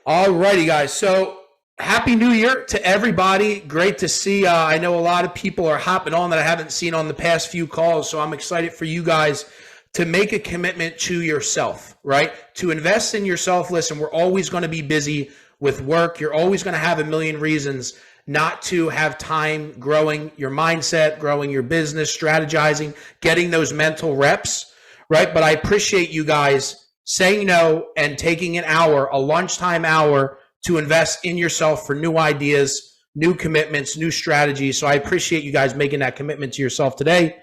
All righty, guys. So happy New Year to everybody. Great to see. I know a lot of people are hopping on that I haven't seen on the past few calls. So I'm excited for you guys to make a commitment to yourself, right? To invest in yourself. Listen, we're always going to be busy with work. You're always going to have a million reasons not to have time growing your mindset, growing your business, strategizing, getting those mental reps, right? But I appreciate you guys saying no and taking an hour, a lunchtime hour, to invest in yourself for new ideas, new commitments, new strategies. So I appreciate you guys making that commitment to yourself today.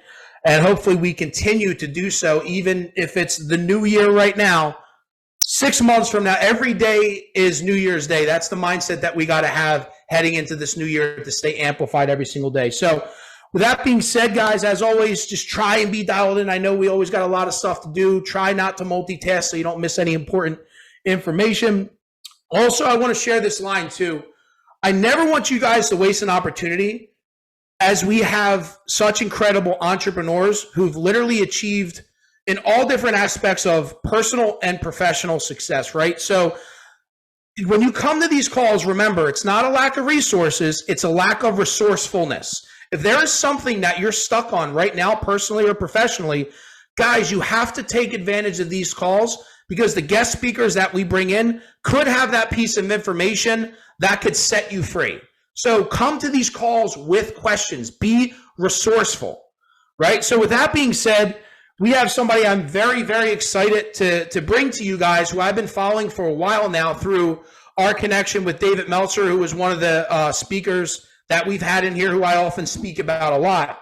And hopefully we continue to do so, even if it's the new year right now. 6 months from now, every day is New Year's Day. That's the mindset that we got to have heading into this new year, to stay amplified every single day. So with that being said, guys, as always, just try and be dialed in. I know we always got a lot of stuff to do. Try not to multitask so you don't miss any important information. Also, I want to share this line too. I never want you guys to waste an opportunity, as we have such incredible entrepreneurs who've literally achieved in all different aspects of personal and professional success, right? So when you come to these calls, remember, it's not a lack of resources, it's a lack of resourcefulness. If there is something that you're stuck on right now, personally or professionally, guys, you have to take advantage of these calls, because the guest speakers that we bring in could have that piece of information that could set you free. So come to these calls with questions, be resourceful, right? So with that being said, we have somebody I'm very, very excited to bring to you guys, who I've been following for a while now through our connection with David Meltzer, who was one of the speakers that we've had in here, who I often speak about a lot.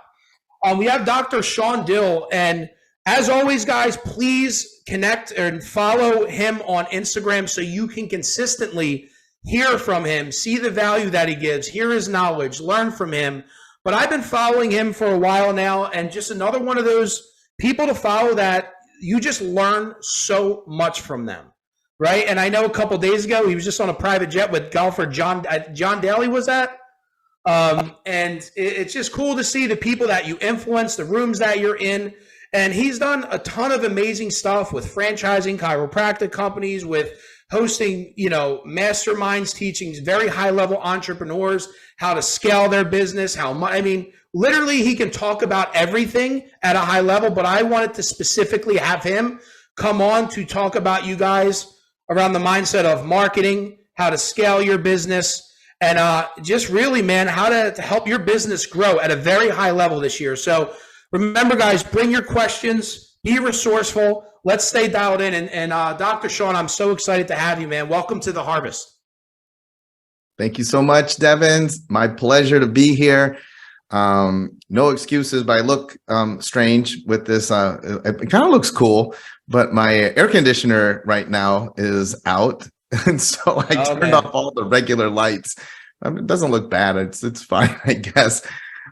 We have Dr. Shawn Dill, and as always, guys, please connect and follow him on Instagram so you can consistently hear from him, see the value that he gives, hear his knowledge, learn from him. But I've been following him for a while now, and just another one of those people to follow that you just learn so much from them, right? And I know a couple days ago, he was just on a private jet with golfer John Daly, was that? And it's just cool to see the people that you influence, the rooms that you're in. And he's done a ton of amazing stuff with franchising chiropractic companies, with hosting, masterminds, teaching very high-level entrepreneurs how to scale their business, literally he can talk about everything at a high level, but I wanted to specifically have him come on to talk about you guys around the mindset of marketing, how to scale your business, and just really, man, how to help your business grow at a very high level this year. So remember, guys, bring your questions, be resourceful. Let's stay dialed in. And Dr. Shawn, I'm so excited to have you, man. Welcome to the Harvest. Thank you so much, Devin. My pleasure to be here. No excuses, but I look strange with this. It kind of looks cool, but my air conditioner right now is out. And so I turned off all the regular lights. It doesn't look bad. It's fine, I guess.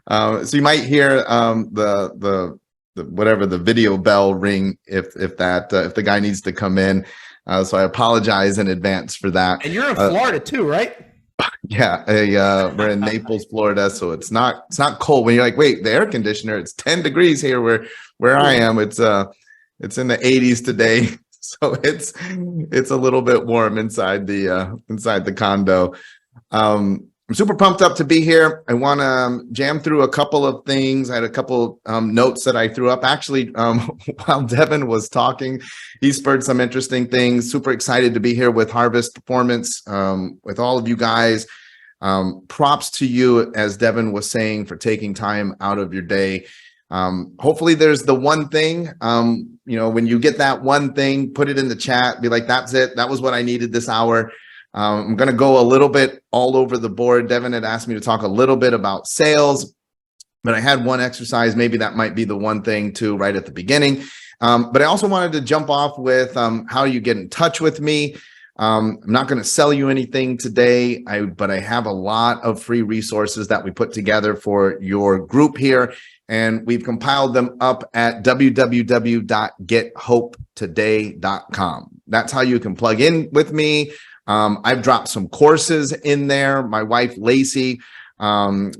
So you might hear the video bell ring if the guy needs to come in. So I apologize in advance for that. And you're in Florida too, right? Yeah, we're in Naples, Florida, so it's not cold. When you're like, wait, the air conditioner, it's 10 degrees here where I am. It's in the 80s today, so it's a little bit warm inside the condo. I'm super pumped up to be here. I want to jam through a couple of things. I had a couple notes that I threw up. Actually, while Devin was talking, he spurred some interesting things. Super excited to be here with Harvest Performance, with all of you guys. Props to you, as Devin was saying, for taking time out of your day. Hopefully there's the one thing, when you get that one thing, put it in the chat, be like, that's it. That was what I needed this hour. I'm going to go a little bit all over the board. Devin had asked me to talk a little bit about sales, but I had one exercise. Maybe that might be the one thing too, right at the beginning. But I also wanted to jump off with how you get in touch with me. I'm not going to sell you anything today, but I have a lot of free resources that we put together for your group here, and we've compiled them up at www.gethopetoday.com. That's how you can plug in with me. I've dropped some courses in there. My wife, Lacey,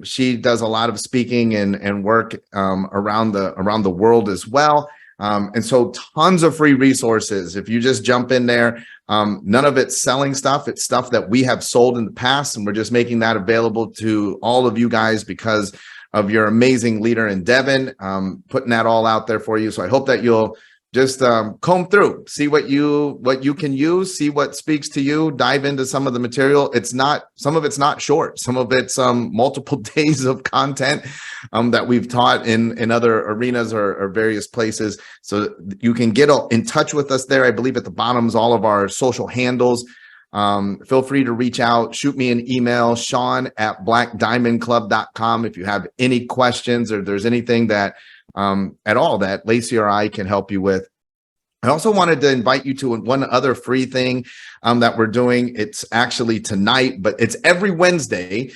she does a lot of speaking and work around the world as well. And so tons of free resources. If you just jump in there, none of it's selling stuff. It's stuff that we have sold in the past, and we're just making that available to all of you guys because of your amazing leader in Devin, putting that all out there for you. So I hope that you'll just comb through, see what you can use, see what speaks to you, dive into some of the material. Some of it's not short, some of it's multiple days of content that we've taught in other arenas or various places. So you can get in touch with us there. I believe at the bottom is all of our social handles. Feel free to reach out, shoot me an email, Shawn@blackdiamondclub.com, if you have any questions or there's anything that at all that Lacey or I can help you with. I also wanted to invite you to one other free thing that we're doing. It's actually tonight, but it's every Wednesday.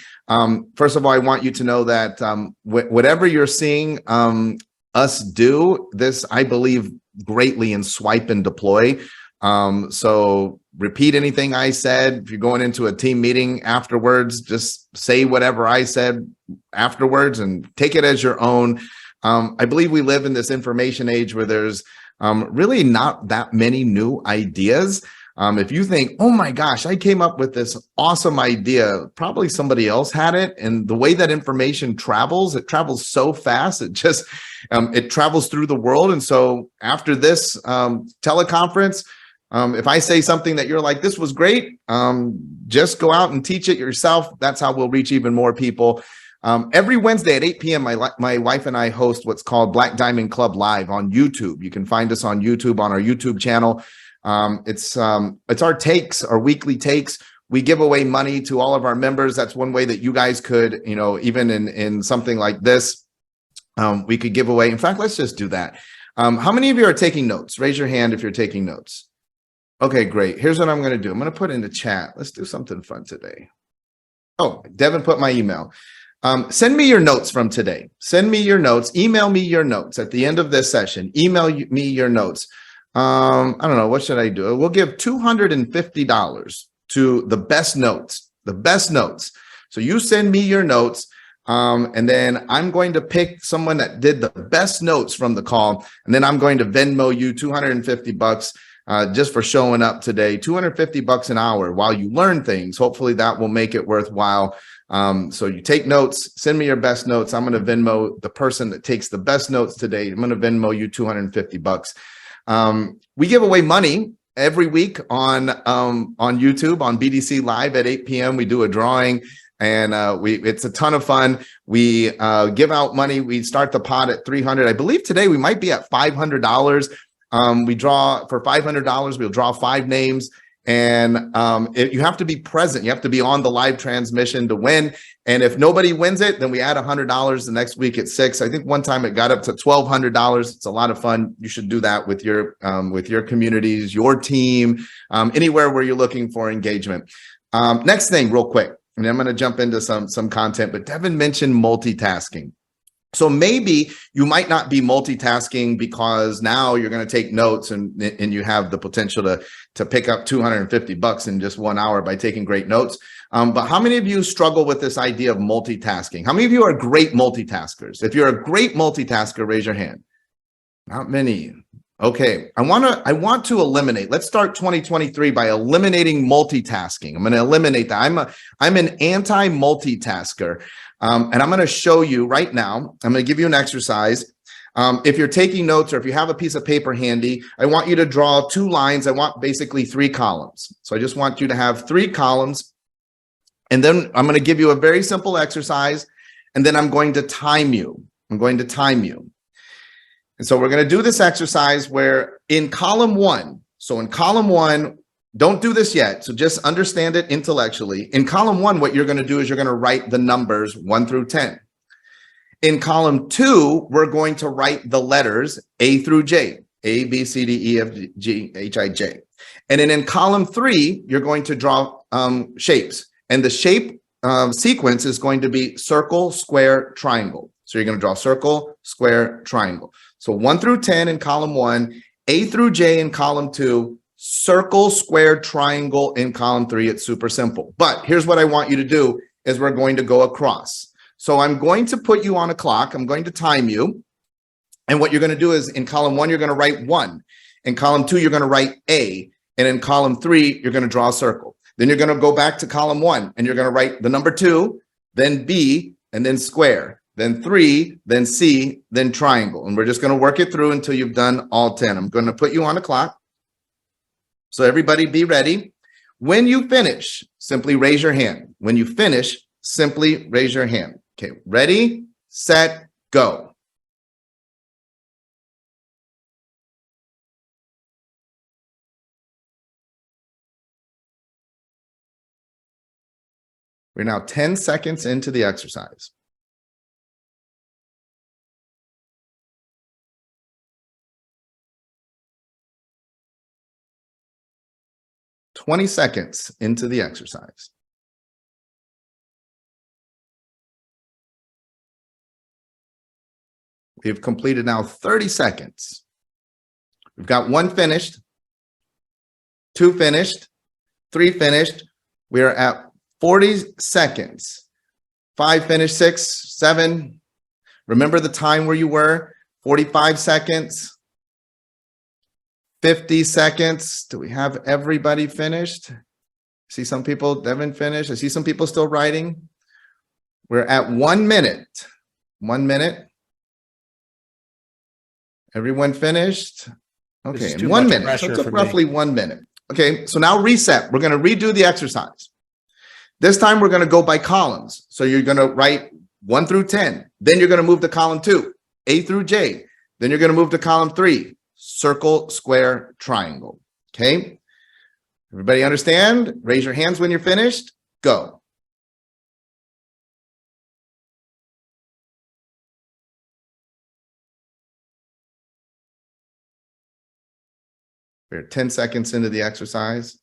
First of all, I want you to know that whatever you're seeing us do, this, I believe greatly in swipe and deploy. So repeat anything I said. If you're going into a team meeting afterwards, just say whatever I said afterwards and take it as your own. I believe we live in this information age where there's really not that many new ideas. If you think, oh my gosh, I came up with this awesome idea, probably somebody else had it. And the way that information travels, it travels so fast. It just, it travels through the world. And so after this teleconference, if I say something that you're like, this was great, just go out and teach it yourself. That's how we'll reach even more people. Every Wednesday at 8 p.m., my wife and I host what's called Black Diamond Club Live on YouTube. You can find us on YouTube, on our YouTube channel. It's our takes, our weekly takes. We give away money to all of our members. That's one way that you guys could, even in something like this, we could give away. In fact, let's just do that. How many of you are taking notes? Raise your hand if you're taking notes. Okay, great. Here's what I'm going to do. I'm going to put in the chat. Let's do something fun today. Oh, Devin put my email. Send me your notes from today. Send me your notes. Email me your notes at the end of this session. Email me your notes. I don't know. What should I do? We'll give $250 to the best notes. The best notes. So you send me your notes, and then I'm going to pick someone that did the best notes from the call, and then I'm going to Venmo you $250 just for showing up today. $250 an hour while you learn things. Hopefully that will make it worthwhile. So you take notes, send me your best notes. I'm going to Venmo the person that takes the best notes today. I'm going to Venmo you $250. We give away money every week on YouTube, on BDC Live at 8 p.m. We do a drawing, and it's a ton of fun. We give out money. We start the pot at $300. I believe today we might be at $500. We draw for $500. We'll draw 5 names. And you have to be present. You have to be on the live transmission to win. And if nobody wins it, then we add $100 the next week at $600. I think one time it got up to $1,200. It's a lot of fun. You should do that with your communities, your team, anywhere where you're looking for engagement. Next thing, real quick, and I'm going to jump into some content. But Devin mentioned multitasking. So maybe you might not be multitasking because now you're going to take notes and you have the potential to pick up $250 in just 1 hour by taking great notes. But how many of you struggle with this idea of multitasking? How many of you are great multitaskers? If you're a great multitasker, raise your hand. Not many. Okay, I want to eliminate. Let's start 2023 by eliminating multitasking. I'm going to eliminate that. I'm an anti-multitasker. And I'm going to show you right now. I'm going to give you an exercise. If you're taking notes or if you have a piece of paper handy, I want you to draw 2 lines. I want basically 3 columns. So I just want you to have 3 columns. And then I'm going to give you a very simple exercise. And then I'm going to time you. I'm going to time you. And so we're going to do this exercise where in column 1, so in column 1, don't do this yet. So just understand it intellectually. In column 1, what you're going to do is you're going to write the numbers 1 through 10. In column 2, we're going to write the letters A through J, A, B, C, D, E, F, G, H, I, J. And then in column 3, you're going to draw shapes. And the shape sequence is going to be circle, square, triangle. So you're going to draw circle, square, triangle. So 1 through 10 in column 1, A through J in column 2, circle, square, triangle in column 3. It's super simple. But here's what I want you to do is we're going to go across. So I'm going to put you on a clock. I'm going to time you. And what you're going to do is in column 1, you're going to write 1. In column 2, you're going to write A. And in column 3, you're going to draw a circle. Then you're going to go back to column 1 and you're going to write the number 2, then B, and then square, then 3, then C, then triangle. And we're just going to work it through until you've done all 10. I'm going to put you on the clock. So everybody be ready. When you finish, simply raise your hand. When you finish, simply raise your hand. Okay, ready, set, go. We're now 10 seconds into the exercise. "20 seconds into the exercise. We've completed now 30 seconds. We've got 1 finished, 2 finished, 3 finished. We are at 40 seconds. 5 finished, 6, 7. Remember the time where you were? 45 seconds. 50 seconds. Do we have everybody finished? See some people, Devin finished. I see some people still writing. We're at 1 minute. 1 minute. Everyone finished? Okay, in 1 minute. So it took roughly 1 minute. Okay, so now reset. We're going to redo the exercise. This time we're going to go by columns. So you're going to write 1 through 10. Then you're going to move to column 2, A through J. Then you're going to move to column 3, circle, square, triangle. Okay. Everybody understand? Raise your hands when you're finished. Go. We're 10 seconds into the exercise.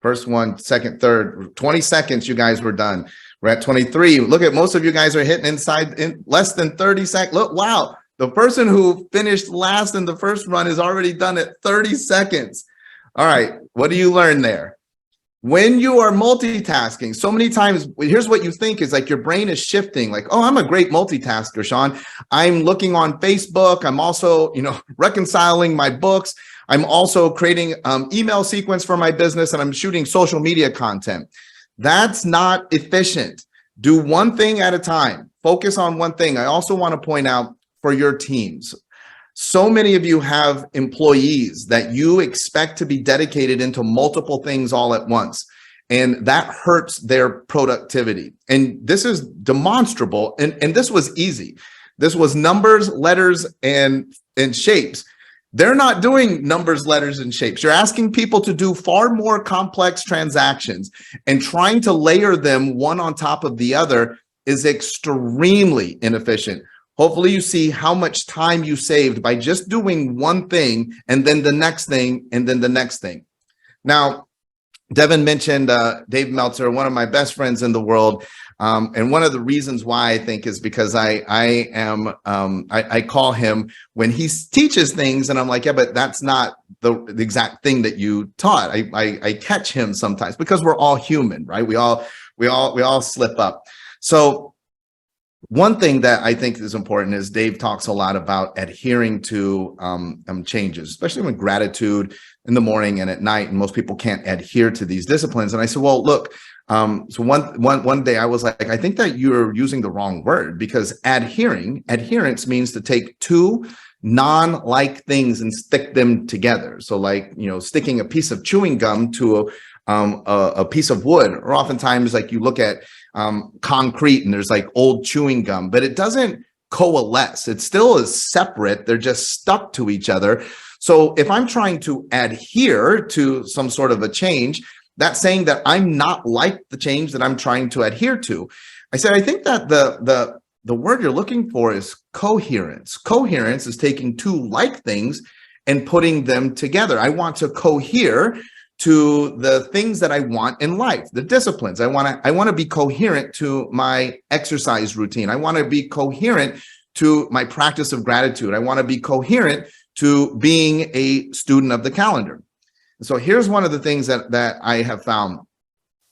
First one, second, third, 20 seconds, you guys were done. We're at 23. Look at most of you guys are hitting inside in less than 30 seconds. Look, wow. The person who finished last in the first run is already done at 30 seconds. All right. What do you learn there? When you are multitasking, so many times, here's what you think is like your brain is shifting. Like, oh, I'm a great multitasker, Shawn. I'm looking on Facebook. I'm also, reconciling my books. I'm also creating email sequence for my business, and I'm shooting social media content. That's not efficient. Do one thing at a time. Focus on one thing. I also want to point out for your teams, so many of you have employees that you expect to be dedicated into multiple things all at once, and that hurts their productivity. And this is demonstrable, and this was easy. This was numbers, letters, and shapes. They're not doing numbers, letters, and shapes. You're asking people to do far more complex transactions, and trying to layer them one on top of the other is extremely inefficient. Hopefully you see how much time you saved by just doing one thing and then the next thing and then the next thing. Now, Devin mentioned Dave Meltzer, one of my best friends in the world. And one of the reasons why I think is because I call him when he teaches things and I'm like, yeah, but that's not the exact thing that you taught. I catch him sometimes because we're all human, right? We all slip up. So one thing that I think is important is Dave talks a lot about adhering to changes, especially when gratitude in the morning and at night, and most people can't adhere to these disciplines. And I said, well, look, so one day I was like, I think that you're using the wrong word, because adherence means to take two non-like things and stick them together. So like, sticking a piece of chewing gum to a piece of wood, or oftentimes like you look at concrete and there's like old chewing gum, but it doesn't coalesce. It still is separate. They're just stuck to each other. So if I'm trying to adhere to some sort of a change, that's saying that I'm not like the change that I'm trying to adhere to. I said, I think that the word you're looking for is coherence. Coherence is taking two like things and putting them together. I want to cohere to the things that I want in life, the disciplines. I want to be coherent to my exercise routine. I want to be coherent to my practice of gratitude. I want to be coherent to being a student of the calendar. So here's one of the things that I have found.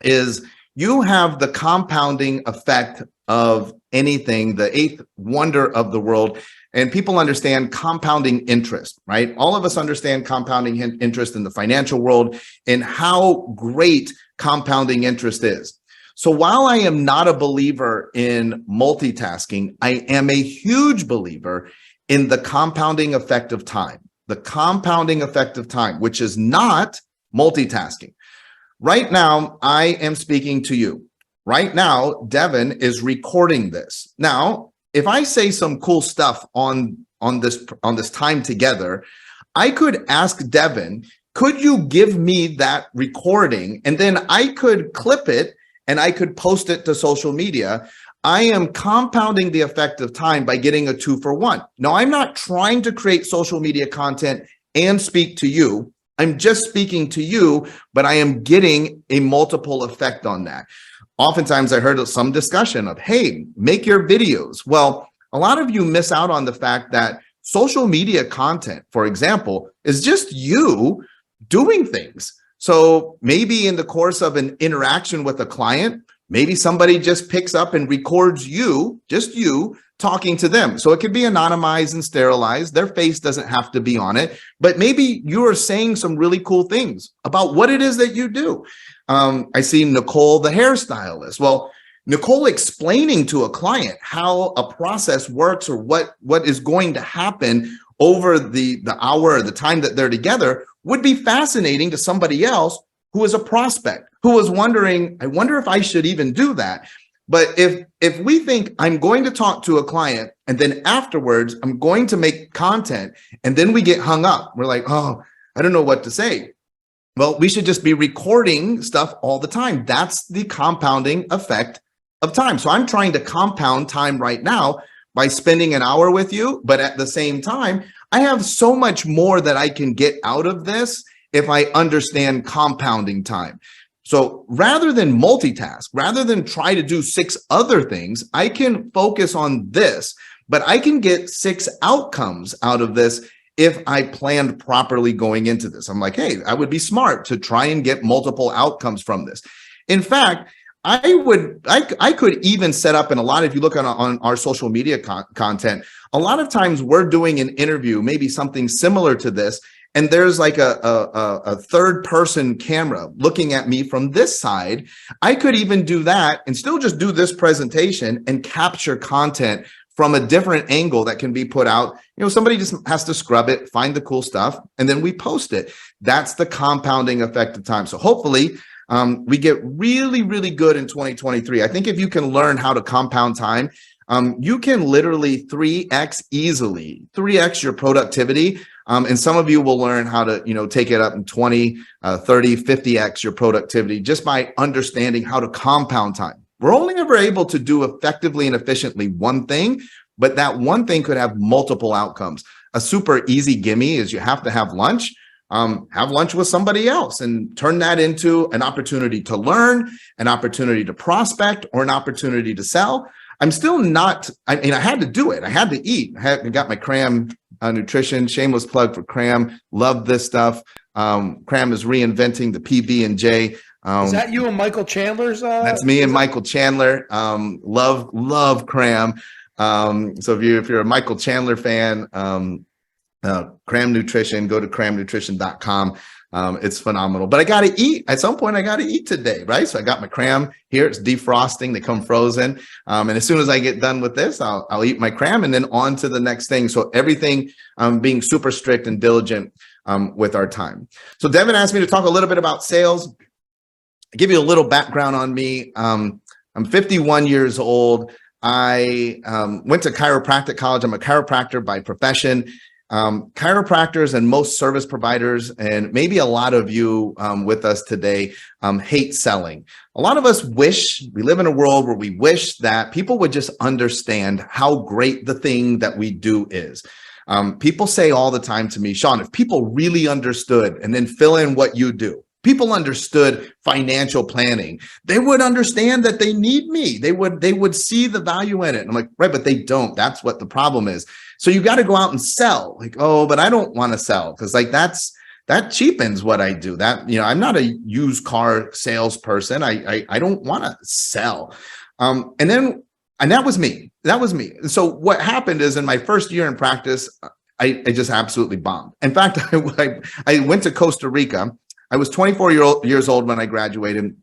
is you have the compounding effect of anything, the eighth wonder of the world. And people understand compounding interest, right? All of us understand compounding interest in the financial world and how great compounding interest is. So while I am not a believer in multitasking, I am a huge believer in the compounding effect of time, which is not multitasking. Right now, I am speaking to you. Right now, Devin is recording this. Now, if I say some cool stuff on this time together, I could ask Devin, could you give me that recording? And then I could clip it and I could post it to social media. I am compounding the effect of time by getting a 2-for-1. Now, I'm not trying to create social media content and speak to you. I'm just speaking to you, but I am getting a multiple effect on that. Oftentimes I heard some discussion of, hey, make your videos. Well, a lot of you miss out on the fact that social media content, for example, is just you doing things. So maybe in the course of an interaction with a client, maybe somebody just picks up and records you, just you, talking to them. So it could be anonymized and sterilized. Their face doesn't have to be on it, but maybe you are saying some really cool things about what it is that you do. I see Nicole, the hairstylist. Well, Nicole explaining to a client how a process works or what is going to happen over the hour or the time that they're together would be fascinating to somebody else who is a prospect, who is wondering, I wonder if I should even do that. But if we think I'm going to talk to a client and then afterwards I'm going to make content and then we get hung up, we're like, oh, I don't know what to say. Well, we should just be recording stuff all the time. That's the compounding effect of time. So I'm trying to compound time right now by spending an hour with you, but at the same time, I have so much more that I can get out of this if I understand compounding time. So rather than multitask, rather than try to do 6 other things, I can focus on this, but I can get 6 outcomes out of this if I planned properly going into this. I'm like, hey, I would be smart to try and get multiple outcomes from this. In fact, I could even set up, and a lot, if you look on our social media content, a lot of times we're doing an interview, maybe something similar to this, and there's like a third person camera looking at me from this side. I could even do that and still just do this presentation and capture content from a different angle that can be put out. You know, somebody just has to scrub it, find the cool stuff, and then we post it. That's the compounding effect of time. So hopefully we get really, really good in 2023. I think if you can learn how to compound time, you can literally 3x easily, 3x your productivity. And some of you will learn how to, take it up in 20, 30, 50x your productivity just by understanding how to compound time. We're only ever able to do effectively and efficiently one thing, but that one thing could have multiple outcomes. A super easy gimme is you have to have lunch. Have lunch with somebody else and turn that into an opportunity to learn, an opportunity to prospect, or an opportunity to sell. I'm still not, I had to do it. I had to eat. I got my Cram nutrition, shameless plug for Cram. Love this stuff. Cram is reinventing the PB&J. Is that you and Michael Chandler's? That's me and Michael Chandler. Love Cram. So if you're a Michael Chandler fan, Cram Nutrition, go to cramnutrition.com. It's phenomenal, but I got to eat at some point. I got to eat today, right? So I got my Cram here. It's defrosting. They come frozen. And as soon as I get done with this, I'll eat my Cram and then on to the next thing. So everything, being super strict and diligent, with our time. So Devin asked me to talk a little bit about sales. I'll give you a little background on me. I'm 51 years old. I, went to chiropractic college. I'm a chiropractor by profession. Chiropractors and most service providers, and maybe a lot of you with us today, hate selling. A lot of us wish, we live in a world where we wish that people would just understand how great the thing that we do is. People say all the time to me, Shawn, if people really understood, and then fill in what you do. People understood financial planning. They would understand that they need me. They would see the value in it. And I'm like, right, but they don't. That's what the problem is. So you got to go out and sell. Like, oh, but I don't want to sell because like that's that cheapens what I do. That, I'm not a used car salesperson. I don't want to sell. And that was me. So what happened is, in my first year in practice, I just absolutely bombed. In fact, I went to Costa Rica. I was 24 years old when I graduated.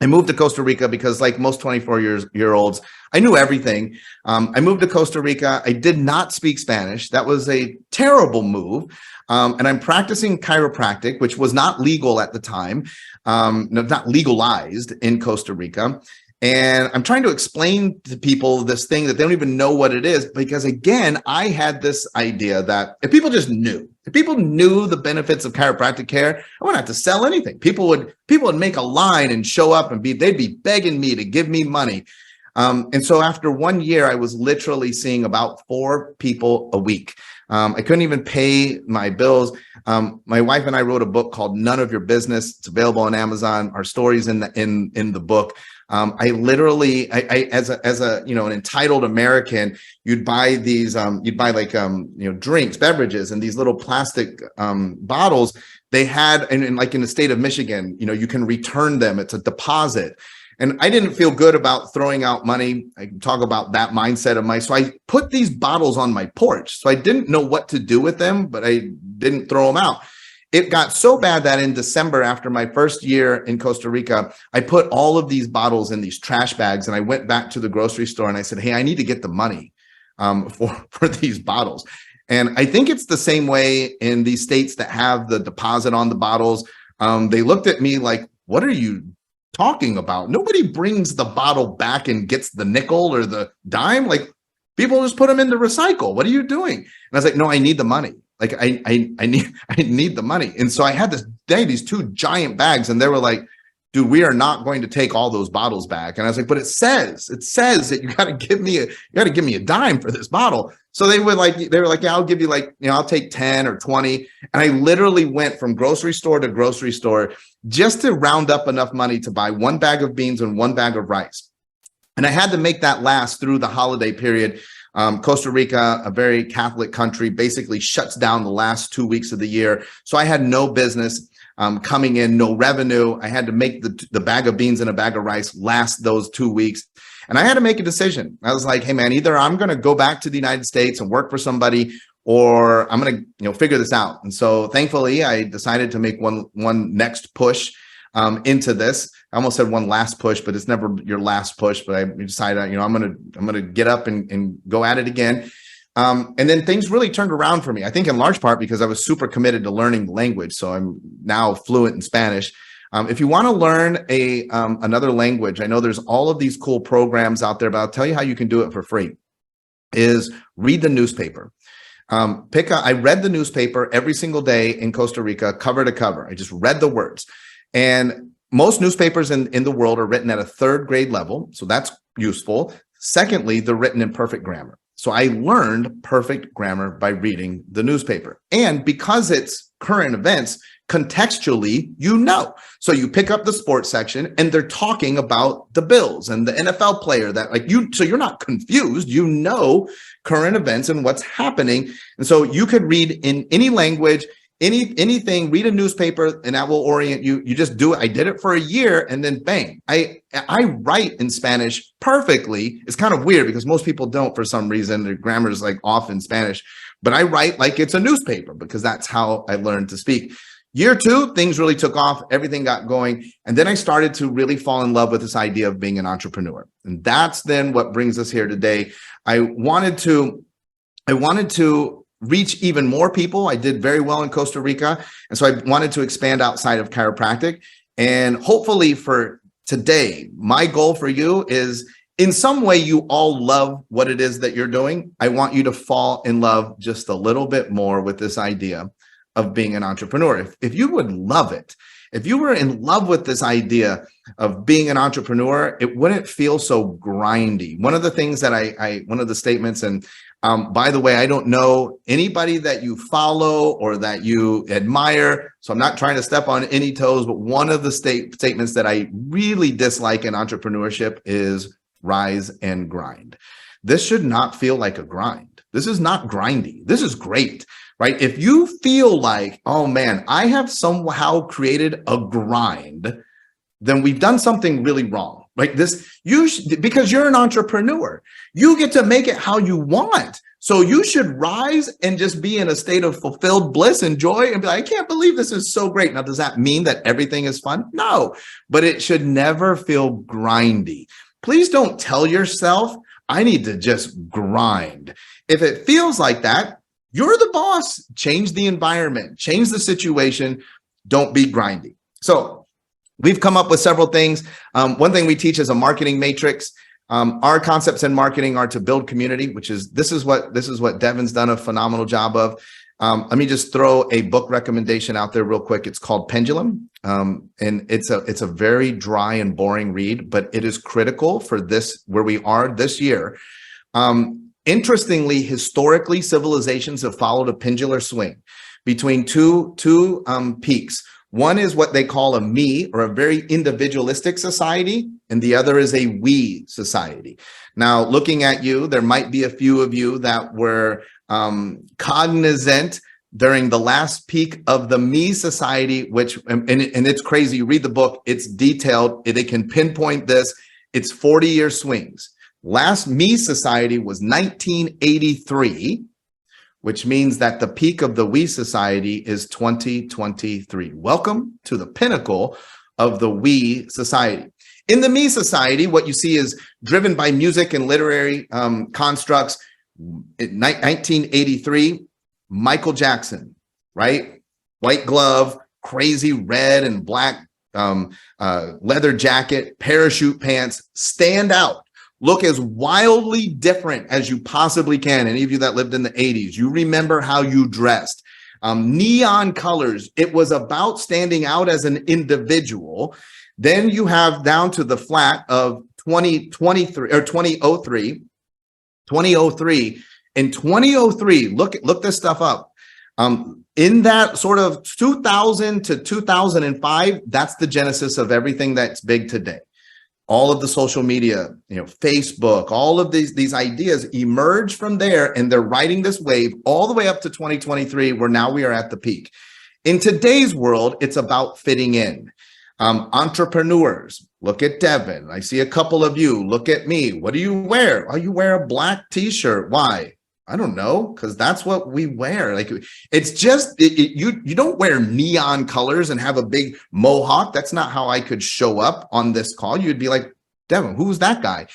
I moved to Costa Rica because, like most 24-year-olds, I knew everything. I moved to Costa Rica. I did not speak Spanish. That was a terrible move. And I'm practicing chiropractic, which was not legal at the time, not legalized in Costa Rica. And I'm trying to explain to people this thing that they don't even know what it is, because, again, I had this idea that if people knew the benefits of chiropractic care, I wouldn't have to sell anything. People would make a line and show up and they'd be begging me to give me money. And so after 1 year, I was literally seeing about 4 people a week. I couldn't even pay my bills. My wife and I wrote a book called None of Your Business. It's available on Amazon. Our stories in the book. I literally, as an entitled American, you'd buy these, drinks, beverages, and these little plastic bottles. They had, and like in the state of Michigan, you can return them. It's a deposit. And I didn't feel good about throwing out money. I can talk about that mindset of mine. So I put these bottles on my porch. So I didn't know what to do with them, but I didn't throw them out. It got so bad that in December, after my first year in Costa Rica, I put all of these bottles in these trash bags, and I went back to the grocery store and I said, hey, I need to get the money for these bottles. And I think it's the same way in these states that have the deposit on the bottles. They looked at me like, what are you talking about? Nobody brings the bottle back and gets the nickel or the dime. Like, people just put them in the recycle. What are you doing? And I was like, no, I need the money. Like, I need the money. And so I had these 2 giant bags, and they were like, dude, we are not going to take all those bottles back. And I was like, but it says that you got to give me a dime for this bottle. So they were like, yeah, I'll give you I'll take 10 or 20. And I literally went from grocery store to grocery store just to round up enough money to buy 1 bag of beans and 1 bag of rice. And I had to make that last through the holiday period. Costa Rica, a very Catholic country, basically shuts down the last 2 weeks of the year. So I had no business coming in, no revenue. I had to make the bag of beans and a bag of rice last those 2 weeks. And I had to make a decision. I was like, hey, man, either I'm going to go back to the United States and work for somebody, or I'm going to figure this out. And so thankfully, I decided to make one next push into this. I almost said one last push, but it's never your last push. But I decided, I'm going to get up and go at it again. And then things really turned around for me. I think in large part because I was super committed to learning the language. So I'm now fluent in Spanish. If you want to learn another language, I know there's all of these cool programs out there, but I'll tell you how you can do it for free. Is read the newspaper. I read the newspaper every single day in Costa Rica, cover to cover. I just read the words. And most newspapers in the world are written at a 3rd grade level, so that's useful. Secondly, they're written in perfect grammar. So I learned perfect grammar by reading the newspaper. And because it's current events, contextually, So you pick up the sports section and they're talking about the Bills and the NFL player so you're not confused, current events and what's happening. And so you could read in any language, anything, read a newspaper, and that will orient you. You just do it. I did it for a year, and then bang, I write in Spanish perfectly. It's kind of weird because most people don't for some reason. Their grammar is off in Spanish, but I write like it's a newspaper because that's how I learned to speak. Year 2, things really took off. Everything got going. And then I started to really fall in love with this idea of being an entrepreneur. And that's then what brings us here today. I wanted to reach even more people. I did very well in Costa Rica. And so I wanted to expand outside of chiropractic. And hopefully for today, my goal for you is, in some way, you all love what it is that you're doing. I want you to fall in love just a little bit more with this idea of being an entrepreneur. If you would love it, if you were in love with this idea of being an entrepreneur, it wouldn't feel so grindy. One of the things that one of the statements, and by the way, I don't know anybody that you follow or that you admire, so I'm not trying to step on any toes, but one of the statements that I really dislike in entrepreneurship is rise and grind. This should not feel like a grind. This is not grindy. This is great, right? If you feel like, oh man, I have somehow created a grind, then we've done something really wrong. Like this, because you're an entrepreneur, you get to make it how you want. So you should rise and just be in a state of fulfilled bliss and joy and be like, I can't believe this is so great. Now, does that mean that everything is fun? No, but it should never feel grindy. Please don't tell yourself, I need to just grind. If it feels like that, you're the boss. Change the environment, change the situation. Don't be grindy. So we've come up with several things. One thing we teach is a marketing matrix. Our concepts in marketing are to build community, which is this is what Devin's done a phenomenal job of. Let me just throw a book recommendation out there real quick. It's called Pendulum, and it's a very dry and boring read, but it is critical for this where we are this year. Interestingly, historically, civilizations have followed a pendular swing between two peaks. One is what they call a me, or a very individualistic society, and the other is a we society. Now, looking at you, there might be a few of you that were cognizant during the last peak of the me society, which, and it's crazy. You read the book, it's detailed. They can pinpoint this. It's 40-year swings. Last me society was 1983. Which means that the peak of the we society is 2023. Welcome to the pinnacle of the we society. In the me society, what you see is driven by music and literary constructs. In 1983, Michael Jackson, right? White glove, crazy red and black leather jacket, parachute pants, stand out. Look as wildly different as you possibly can. Any of you that lived in the 80s, you remember how you dressed. Neon colors. It was about standing out as an individual. Then you have down to the flat of 2023 or 2003. 2003. In 2003, look this stuff up. In that sort of 2000 to 2005, that's the genesis of everything that's big today. All of the social media, Facebook, all of these ideas emerge from there, and they're riding this wave all the way up to 2023, where now we are at the peak. In today's world, it's about fitting in. Entrepreneurs, look at Devin. I see a couple of you. Look at me. What do you wear? Oh, you wear a black t-shirt. Why? I don't know, because that's what we wear. Like, it's just you don't wear neon colors and have a big mohawk. That's not how I could show up on this call. You'd be like, Devin, who's that guy?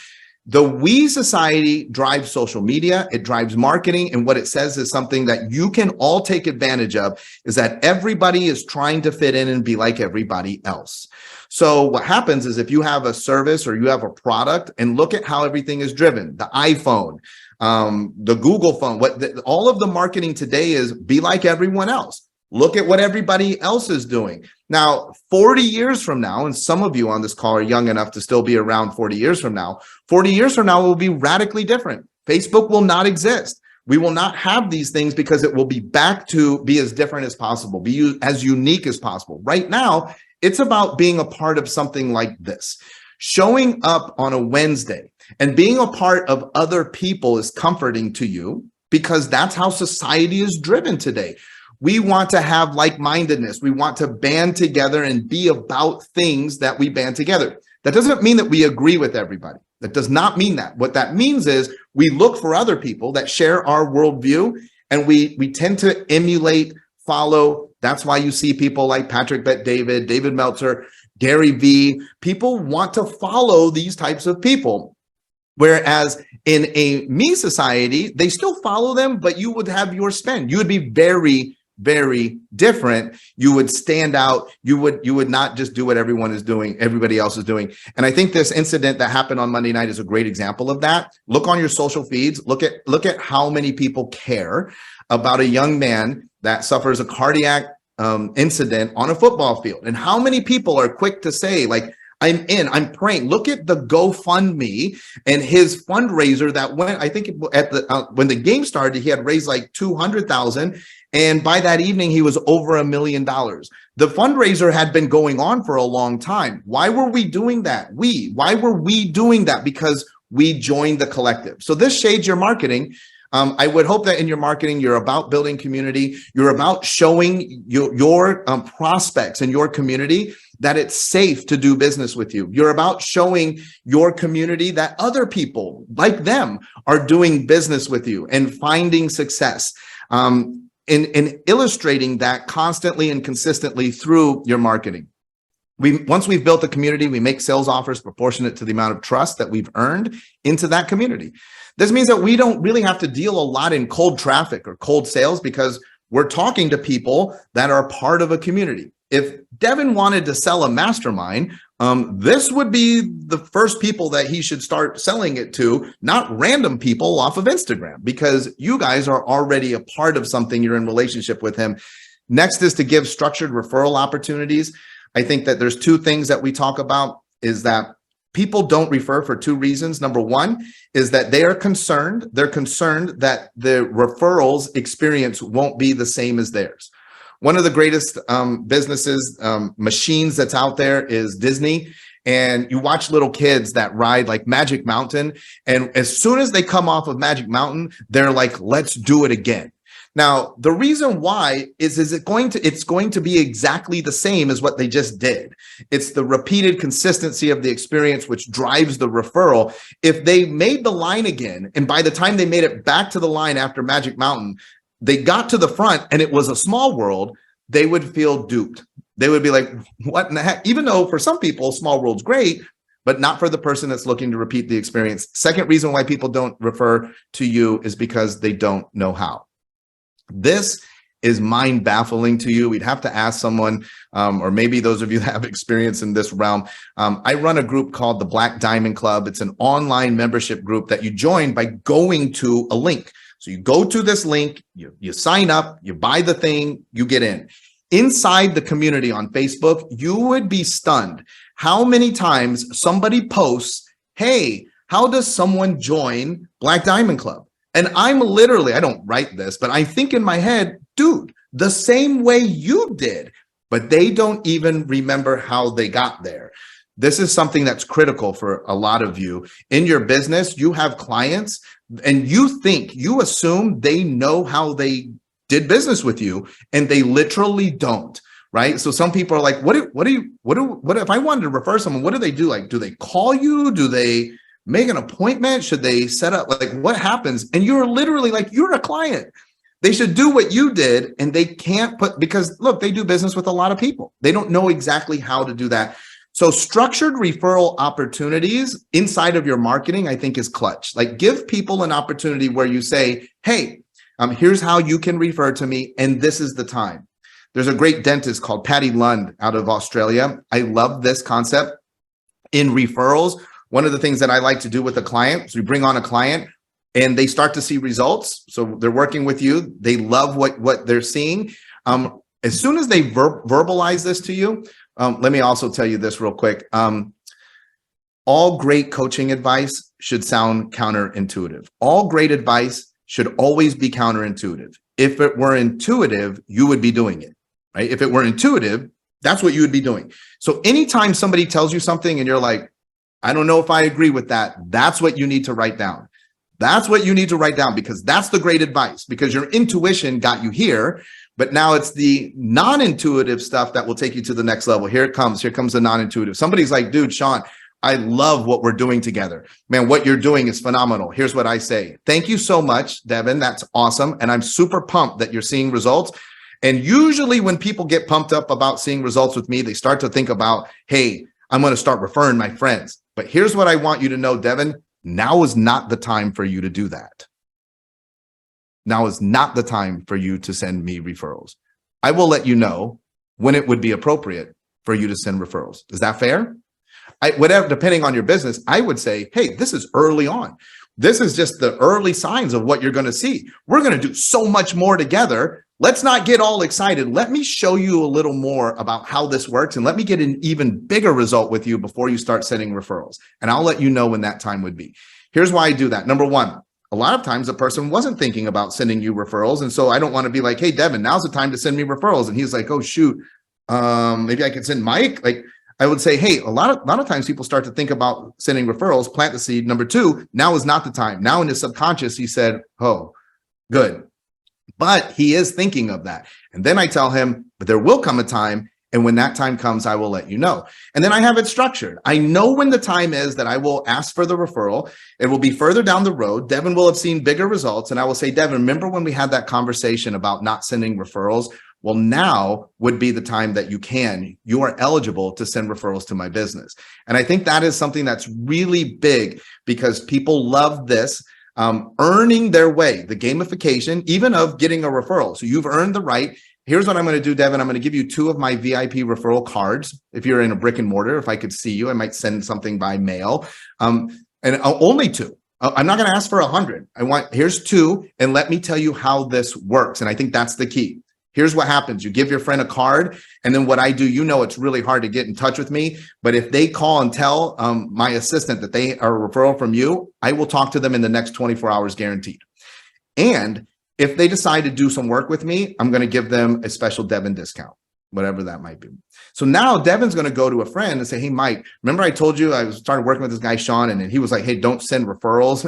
The we society drives social media, it drives marketing, and what it says is something that you can all take advantage of, is that everybody is trying to fit in and be like everybody else. So what happens is, if you have a service or you have a product, and look at how everything is driven, the iPhone, the Google phone, all of the marketing today is be like everyone else. Look at what everybody else is doing. Now, 40 years from now, and some of you on this call are young enough to still be around 40 years from now, 40 years from now will be radically different. Facebook will not exist. We will not have these things, because it will be back to be as different as possible, be as unique as possible. Right now, it's about being a part of something like this. Showing up on a Wednesday and being a part of other people is comforting to you, because that's how society is driven today. We want to have like-mindedness. We want to band together and be about things that we band together. That doesn't mean that we agree with everybody. That does not mean that. What that means is we look for other people that share our worldview, and we tend to emulate, follow. That's why you see people like Patrick Bet-David, David Meltzer, Gary Vee. People want to follow these types of people. Whereas in a me society, they still follow them, but you would have your spin. You would be very, very different. You would stand out. You would not just do what everyone is doing, everybody else is doing. And I think this incident that happened on Monday night is a great example of that. Look on your social feeds. Look at how many people care about a young man that suffers a cardiac incident on a football field, and how many people are quick to say, like, I'm praying. Look at the GoFundMe and his fundraiser that went, I think at the when the game started, he had raised like 200,000. And by that evening, he was over $1 million. The fundraiser had been going on for a long time. Why were we doing that? Why were we doing that? Because we joined the collective. So this shades your marketing. I would hope that in your marketing, you're about building community. You're about showing your prospects and your community that it's safe to do business with you. You're about showing your community that other people like them are doing business with you and finding success. In illustrating that constantly and consistently through your marketing. Once we've built a community, we make sales offers proportionate to the amount of trust that we've earned into that community. This means that we don't really have to deal a lot in cold traffic or cold sales because we're talking to people that are part of a community. If Devin wanted to sell a mastermind, this would be the first people that he should start selling it to, not random people off of Instagram, because you guys are already a part of something. You're in relationship with him. Next is to give structured referral opportunities. I think that there's two things that we talk about is that people don't refer for two reasons. Number one is that they are concerned. They're concerned that the referrals experience won't be the same as theirs. One of the greatest businesses, machines that's out there is Disney. And you watch little kids that ride like Magic Mountain. And as soon as they come off of Magic Mountain, they're like, let's do it again. Now, the reason why is it's going to be exactly the same as what they just did. It's the repeated consistency of the experience which drives the referral. If they made the line again, and by the time they made it back to the line after Magic Mountain, they got to the front and it was a small world, they would feel duped. They would be like, what in the heck? Even though for some people, small world's great, but not for the person that's looking to repeat the experience. Second reason why people don't refer to you is because they don't know how. This is mind baffling to you. We'd have to ask someone, or maybe those of you that have experience in this realm. I run a group called the Black Diamond Club. It's an online membership group that you join by going to a link. So you go to this link, you sign up, you buy the thing, you get in. Inside the community on Facebook, you would be stunned how many times somebody posts, hey, how does someone join Black Diamond Club? And I'm literally, I don't write this, but I think in my head, dude, the same way you did, but they don't even remember how they got there. This is something that's critical for a lot of you. In your business, you have clients and you assume they know how they did business with you, and they literally don't, right? So some people are like, what if I wanted to refer someone, what do they do? Like, do they call you? Do they make an appointment? Should they set up, like, what happens? And you're literally like, you're a client. They should do what you did, and they can't because look, they do business with a lot of people. They don't know exactly how to do that. So structured referral opportunities inside of your marketing, I think, is clutch. Like, give people an opportunity where you say, hey, here's how you can refer to me, and this is the time. There's a great dentist called Patty Lund out of Australia. I love this concept. In referrals, one of the things that I like to do with a client is we bring on a client and they start to see results. So they're working with you. They love what they're seeing. As soon as they verbalize this to you, let me also tell you this real quick. All great coaching advice should sound counterintuitive. All great advice should always be counterintuitive. If it were intuitive, you would be doing it, right? If it were intuitive, that's what you would be doing. So anytime somebody tells you something and you're like, I don't know if I agree with that, that's what you need to write down. That's what you need to write down, because that's the great advice, because your intuition got you here, but now it's the non-intuitive stuff that will take you to the next level. Here comes the non-intuitive. Somebody's like, dude, Shawn, I love what we're doing together. Man, what you're doing is phenomenal. Here's what I say. Thank you so much, Devin. That's awesome. And I'm super pumped that you're seeing results. And usually when people get pumped up about seeing results with me, they start to think about, hey, I'm going to start referring my friends. But here's what I want you to know, Devin. Now is not the time for you to do that. Now is not the time for you to send me referrals. I will let you know when it would be appropriate for you to send referrals. Is that fair? Whatever, depending on your business, I would say, hey, this is early on. This is just the early signs of what you're going to see. We're going to do so much more together. Let's not get all excited. Let me show you a little more about how this works, and let me get an even bigger result with you before you start sending referrals. And I'll let you know when that time would be. Here's why I do that. Number one, a lot of times the person wasn't thinking about sending you referrals. And so I don't want to be like, hey, Devin, now's the time to send me referrals. And he's like, oh, shoot, maybe I could send Mike. Like, I would say, hey, a lot of times people start to think about sending referrals, plant the seed. Number two, now is not the time. Now in his subconscious, he said, oh, Good. But he is thinking of that. And then I tell him, but there will come a time. And when that time comes, I will let you know. And then I have it structured. I know when the time is that I will ask for the referral. It will be further down the road. Devin will have seen bigger results. And I will say, Devin, remember when we had that conversation about not sending referrals? Well, now would be the time that you are eligible to send referrals to my business. And I think that is something that's really big because people love this. Earning their way, the gamification, even of getting a referral. So you've earned the right. Here's what I'm going to do, Devin. I'm going to give you 2 of my VIP referral cards. If you're in a brick and mortar, if I could see you, I might send something by mail. And only 2. I'm not going to ask for 100. Here's 2, and let me tell you how this works. And I think that's the key. Here's what happens. You give your friend a card, and then what I do, it's really hard to get in touch with me. But if they call and tell my assistant that they are a referral from you, I will talk to them in the next 24 hours guaranteed. And if they decide to do some work with me, I'm going to give them a special Devin discount, whatever that might be. So now Devin's going to go to a friend and say, hey, Mike, remember I told you I started working with this guy, Shawn, and he was like, hey, don't send referrals.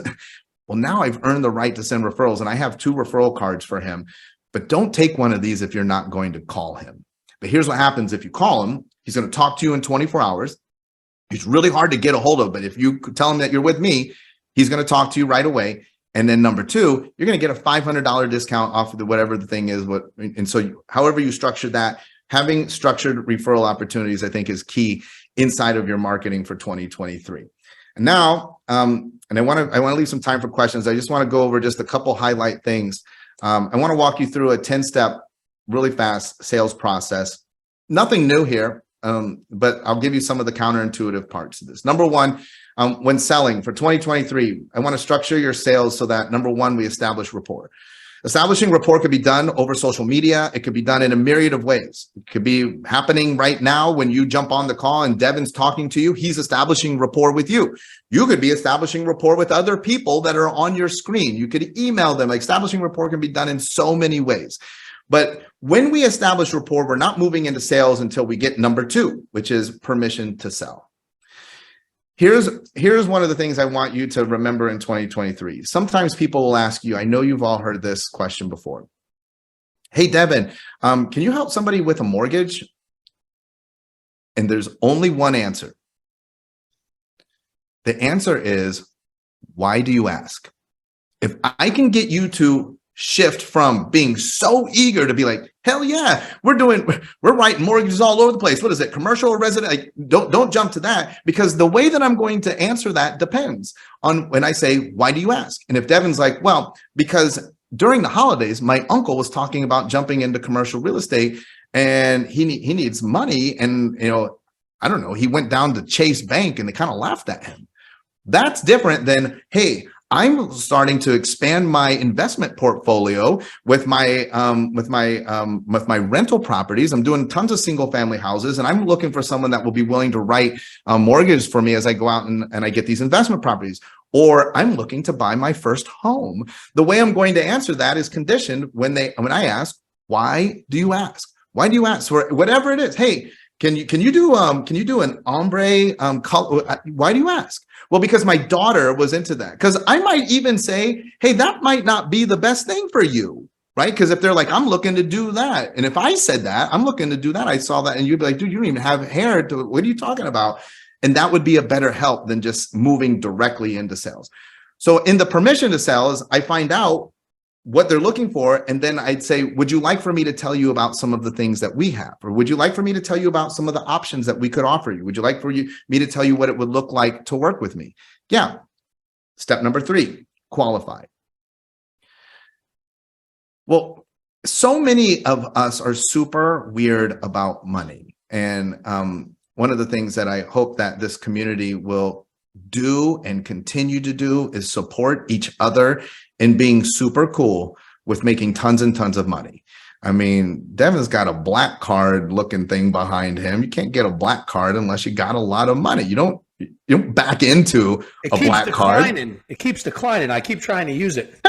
Well, now I've earned the right to send referrals, and I have 2 referral cards for him. But don't take one of these if you're not going to call him. But here's what happens if you call him. He's going to talk to you in 24 hours. He's really hard to get a hold of, but if you tell him that you're with me, he's going to talk to you right away. And then number 2, you're going to get a $500 discount off of whatever the thing is. And so however you structure that, having structured referral opportunities, I think is key inside of your marketing for 2023. And now, and I want to leave some time for questions. I just want to go over just a couple highlight things. I want to walk you through a 10-step, really fast sales process. Nothing new here, but I'll give you some of the counterintuitive parts of this. Number 1, when selling for 2023, I want to structure your sales so that, number 1, we establish rapport. Establishing rapport could be done over social media. It could be done in a myriad of ways. It could be happening right now when you jump on the call and Devin's talking to you. He's establishing rapport with you. You could be establishing rapport with other people that are on your screen. You could email them. Like, establishing rapport can be done in so many ways. But when we establish rapport, we're not moving into sales until we get number 2, which is permission to sell. Here's one of the things I want you to remember in 2023. Sometimes people will ask you, I know you've all heard this question before. Hey, Devin, can you help somebody with a mortgage? And there's only one answer. The answer is, why do you ask? If I can get you to shift from being so eager to be like, hell yeah, we're writing mortgages all over the place. What is it? Commercial or resident? Like, don't jump to that, because the way that I'm going to answer that depends on when I say, why do you ask? And if Devin's like, well, because during the holidays, my uncle was talking about jumping into commercial real estate and he needs money. And, I don't know, he went down to Chase Bank and they kind of laughed at him. That's different than, hey, I'm starting to expand my investment portfolio with my rental properties. I'm doing tons of single family houses, and I'm looking for someone that will be willing to write mortgages for me as I go out and I get these investment properties. Or I'm looking to buy my first home. The way I'm going to answer that is conditioned when I ask, why do you ask? Why do you ask for whatever it is? Hey, can you do an ombre color? Why do you ask? Well, because my daughter was into that. Because I might even say, hey, that might not be the best thing for you, right? Because if they're like, I'm looking to do that. And if I said that, I'm looking to do that, I saw that, and you'd be like, dude, you don't even have hair. What are you talking about? And that would be a better help than just moving directly into sales. So in the permission to sales, I find out what they're looking for. And then I'd say, would you like for me to tell you about some of the things that we have? Or would you like for me to tell you about some of the options that we could offer you? Would you like for me to tell you what it would look like to work with me? Yeah. Step number 3, qualify. Well, so many of us are super weird about money. And one of the things that I hope that this community will do and continue to do is support each other in being super cool with making tons and tons of money. I mean, Devin's got a black card looking thing behind him. You can't get a black card unless you got a lot of money. You don't back into a black card. It keeps declining. I keep trying to use it.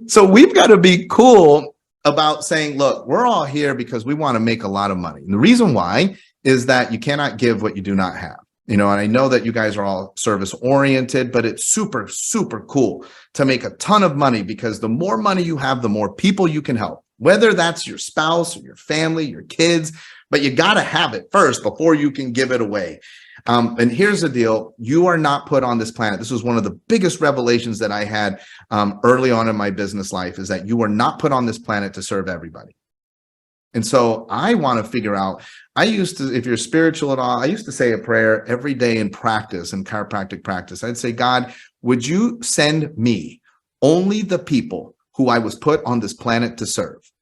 So we've got to be cool about saying, look, we're all here because we want to make a lot of money. And the reason why is that you cannot give what you do not have. and I know that you guys are all service oriented, but it's super, super cool to make a ton of money, because the more money you have, the more people you can help, whether that's your spouse or your family, your kids, but you got to have it first before you can give it away. And here's the deal. You are not put on this planet. This was one of the biggest revelations that I had early on in my business life, is that you are not put on this planet to serve everybody. And so I want to figure out, I used to, if you're spiritual at all, I used to say a prayer every day in practice, in chiropractic practice. I'd say, God, would you send me only the people who I was put on this planet to serve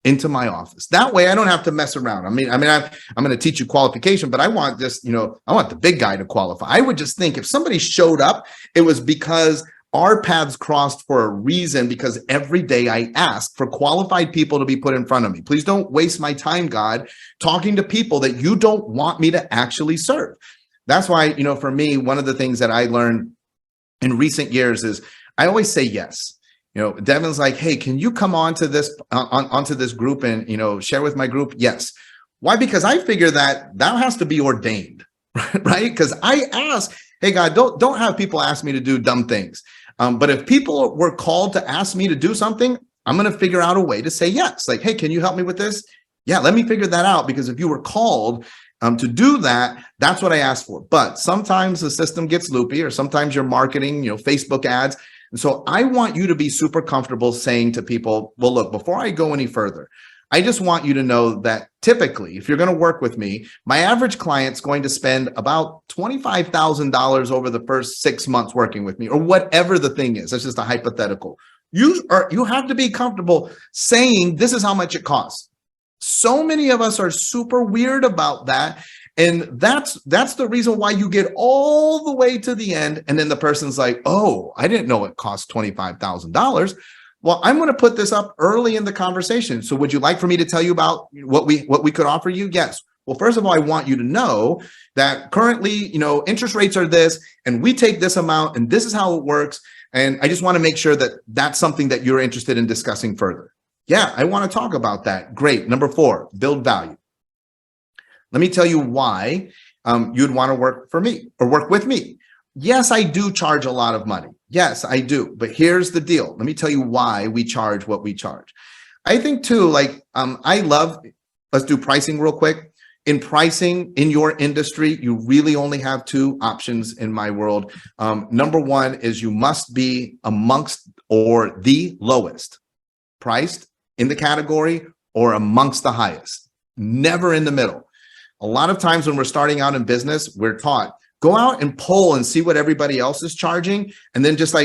into my office? That way I don't have to mess around. I'm going to teach you qualification, but I want just, I want the big guy to qualify. I would just think if somebody showed up, it was because our paths crossed for a reason, because every day I ask for qualified people to be put in front of me. Please don't waste my time, God, talking to people that you don't want me to actually serve. That's why, for me, one of the things that I learned in recent years is I always say yes. Devin's like, hey, can you come onto this group and, share with my group? Yes. Why? Because I figure that has to be ordained, right? Because I ask, hey, God, don't have people ask me to do dumb things. But if people were called to ask me to do something, I'm going to figure out a way to say yes. Like, hey, can you help me with this? Yeah, let me figure that out. Because if you were called to do that, that's what I asked for. But sometimes the system gets loopy, or sometimes you're marketing, Facebook ads. And so I want you to be super comfortable saying to people, well, look, before I go any further, I just want you to know that typically, if you're going to work with me, my average client's going to spend about $25,000 over the first 6 months working with me, or whatever the thing is. That's just a hypothetical. You have to be comfortable saying this is how much it costs. So many of us are super weird about that. And that's the reason why you get all the way to the end. And then the person's like, oh, I didn't know it cost $25,000. Well, I'm going to put this up early in the conversation. So would you like for me to tell you about what we could offer you? Yes. Well, first of all, I want you to know that currently, interest rates are this, and we take this amount, and this is how it works. And I just want to make sure that that's something that you're interested in discussing further. Yeah, I want to talk about that. Great. Number 4, build value. Let me tell you why you'd want to work for me or work with me. Yes, I do charge a lot of money. Yes, I do. But here's the deal. Let me tell you why we charge what we charge. I think too, let's do pricing real quick. In pricing in your industry, you really only have 2 options in my world. Number 1 is you must be amongst or the lowest priced in the category, or amongst the highest, never in the middle. A lot of times when we're starting out in business, we're taught, go out and poll and see what everybody else is charging, and then just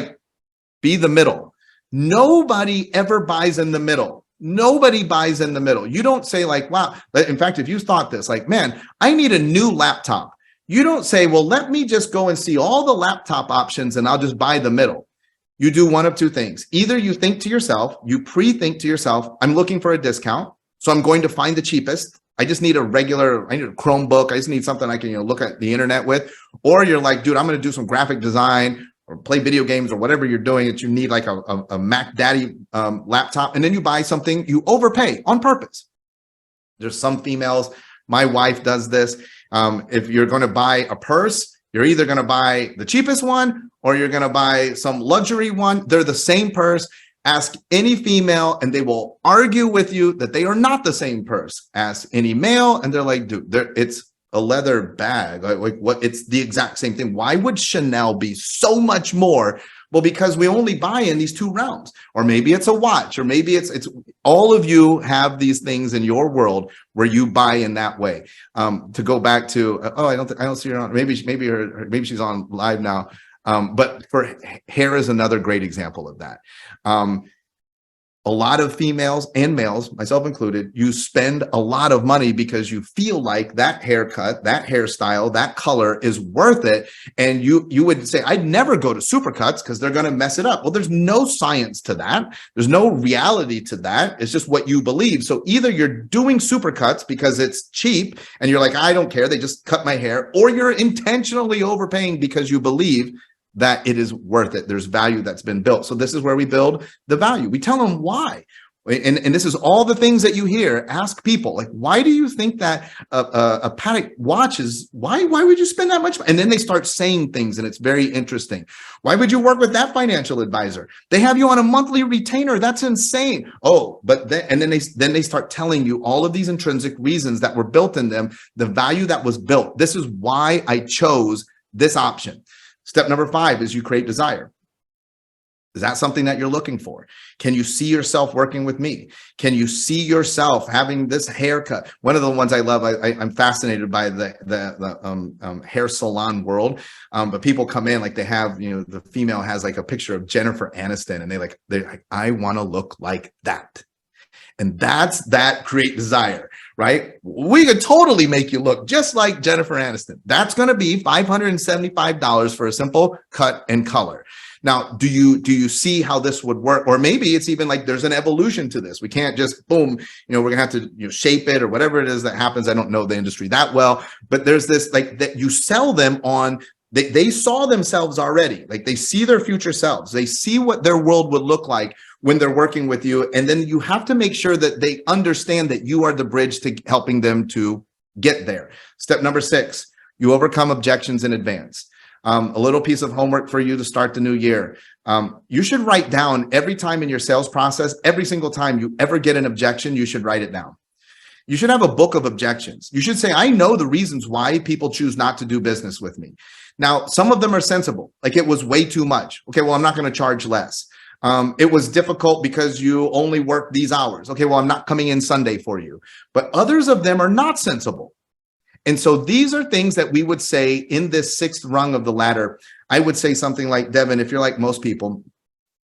be the middle. Nobody ever buys in the middle. Nobody buys in the middle. You don't say wow. In fact, if you thought this, man, I need a new laptop. You don't say, well, let me just go and see all the laptop options and I'll just buy the middle. You do one of 2 things. Either you think to yourself, you pre-think to yourself, I'm looking for a discount, so I'm going to find the cheapest. I need a Chromebook. I just need something I can look at the internet with. Or you're like, dude, I'm going to do some graphic design or play video games or whatever you're doing that you need a Mac Daddy laptop. And then you buy something, you overpay on purpose. There's some females, my wife does this. If you're going to buy a purse, you're either going to buy the cheapest one or you're going to buy some luxury one. They're the same purse. Ask any female and they will argue with you that they are not the same purse. Ask any male and they're like, dude, it's a leather bag. What? It's the exact same thing. Why would Chanel be so much more? Well, because we only buy in these 2 realms, or maybe it's a watch, or maybe it's all of you have these things in your world where you buy in that way. To go back to, I don't see her on. Maybe she's on live now. But for hair is another great example of that. A lot of females and males, myself included, you spend a lot of money because you feel like that haircut, that hairstyle, that color is worth it. And you would say, I'd never go to Supercuts because they're going to mess it up. Well, there's no science to that. There's no reality to that. It's just what you believe. So either you're doing Supercuts because it's cheap and you're like, I don't care, they just cut my hair, or you're intentionally overpaying because you believe that it is worth it. There's value that's been built. So this is where we build the value. We tell them why. And this is all the things that you hear. Ask people, like, why do you think that a Patek watch is, why would you spend that much? And then they start saying things, and it's very interesting. Why would you work with that financial advisor? They have you on a monthly retainer. That's insane. Oh, but then they start telling you all of these intrinsic reasons that were built in them, the value that was built. This is why I chose this option. Step number 5 is you create desire. Is that something that you're looking for? Can you see yourself working with me? Can you see yourself having this haircut? One of the ones I love, I'm fascinated by the hair salon world. But people come in, like, they have, the female has like a picture of Jennifer Aniston, and they're like, I want to look like that. And that create desire, right? We could totally make you look just like Jennifer Aniston. That's going to be $575 for a simple cut and color. Now, do you see how this would work? Or maybe it's even like there's an evolution to this. We can't just boom, we're gonna have to shape it or whatever it is that happens. I don't know the industry that well, but there's this, like, that you sell them on. They saw themselves already. Like, they see their future selves. They see what their world would look like when they're working with you. And then you have to make sure that they understand that you are the bridge to helping them to get there. Step number 6, you overcome objections in advance. A little piece of homework for you to start the new year. You should write down every time in your sales process, every single time you ever get an objection, you should write it down. You should have a book of objections. You should say, I know the reasons why people choose not to do business with me. Now, some of them are sensible, like it was way too much. Okay, well, I'm not going to charge less. It was difficult because you only work these hours. Okay, well, I'm not coming in Sunday for you. But others of them are not sensible. And so these are things that we would say in this 6th rung of the ladder. I would say something like, Devin, if you're like most people,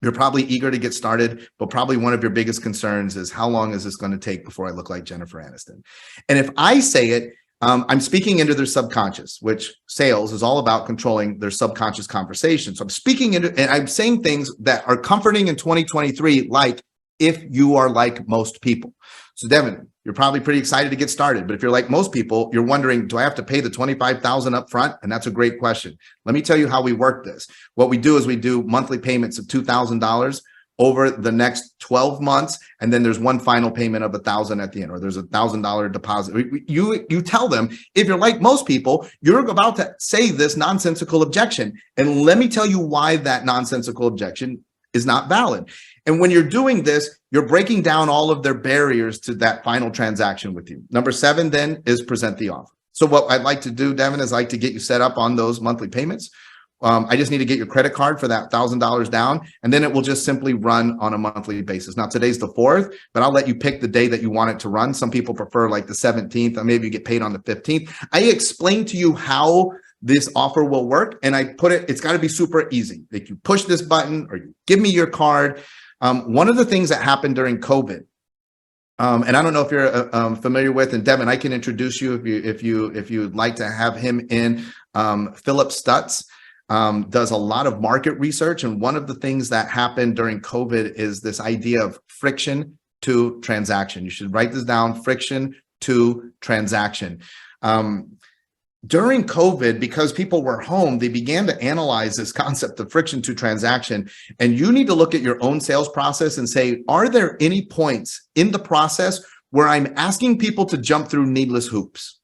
you're probably eager to get started, but probably one of your biggest concerns is, how long is this going to take before I look like Jennifer Aniston? And if I say it, I'm speaking into their subconscious, which sales is all about controlling their subconscious conversation. So I'm speaking into, and I'm saying things that are comforting in 2023, like, if you are like most people. So Devin, you're probably pretty excited to get started, but if you're like most people, you're wondering, do I have to pay the $25,000 up front? And that's a great question. Let me tell you how we work this. What we do is we do monthly payments of $2,000 over the next 12 months. And then there's one final payment of $1,000 at the end, or there's $1,000 deposit. You tell them, if you're like most people, you're about to say this nonsensical objection. And let me tell you why that nonsensical objection is not valid. And when you're doing this, you're breaking down all of their barriers to that final transaction with you. Number 7 then is present the offer. So what I'd like to do, Devin, is I'd like to get you set up on those monthly payments. I just need to get your credit card for that $1,000 down, and then it will just simply run on a monthly basis. Now, today's the 4th, but I'll let you pick the day that you want it to run. Some people prefer like the 17th, or maybe you get paid on the 15th. I explained to you how this offer will work, and I put it, it's got to be super easy. Like, you push this button or you give me your card. One of the things that happened during COVID, and I don't know if you're familiar with, and Devin, I can introduce you if you'd like to have him in. Philip Stutz does a lot of market research, and one of the things that happened during COVID is this idea of friction to transaction. You should write this down: friction to transaction. During COVID, because people were home, they began to analyze this concept of friction to transaction. And you need to look at your own sales process and say, are there any points in the process where I'm asking people to jump through needless hoops,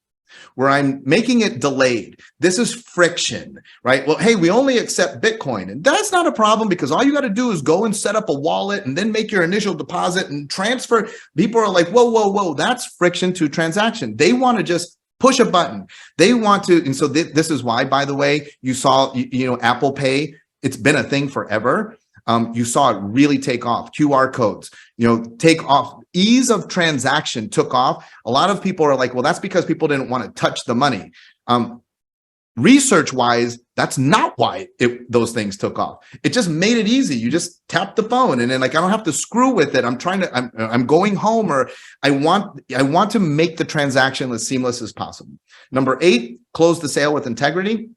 where I'm making it delayed? This is friction, right? Well, hey, we only accept Bitcoin. And that's not a problem, because all you got to do is go and set up a wallet and then make your initial deposit and transfer. People are like, whoa, whoa, whoa, that's friction to transaction. They want to just push a button. They want to, and so this is why, by the way, you saw, Apple Pay, it's been a thing forever. You saw it really take off. QR codes, take off. Ease of transaction took off. A lot of people are like, well, that's because people didn't want to touch the money. Research-wise, that's not why those things took off. It just made it easy. You just tap the phone, and then, like, I don't have to screw with it. I'm going home, or I want to make the transaction as seamless as possible. Number 8, close the sale with integrity.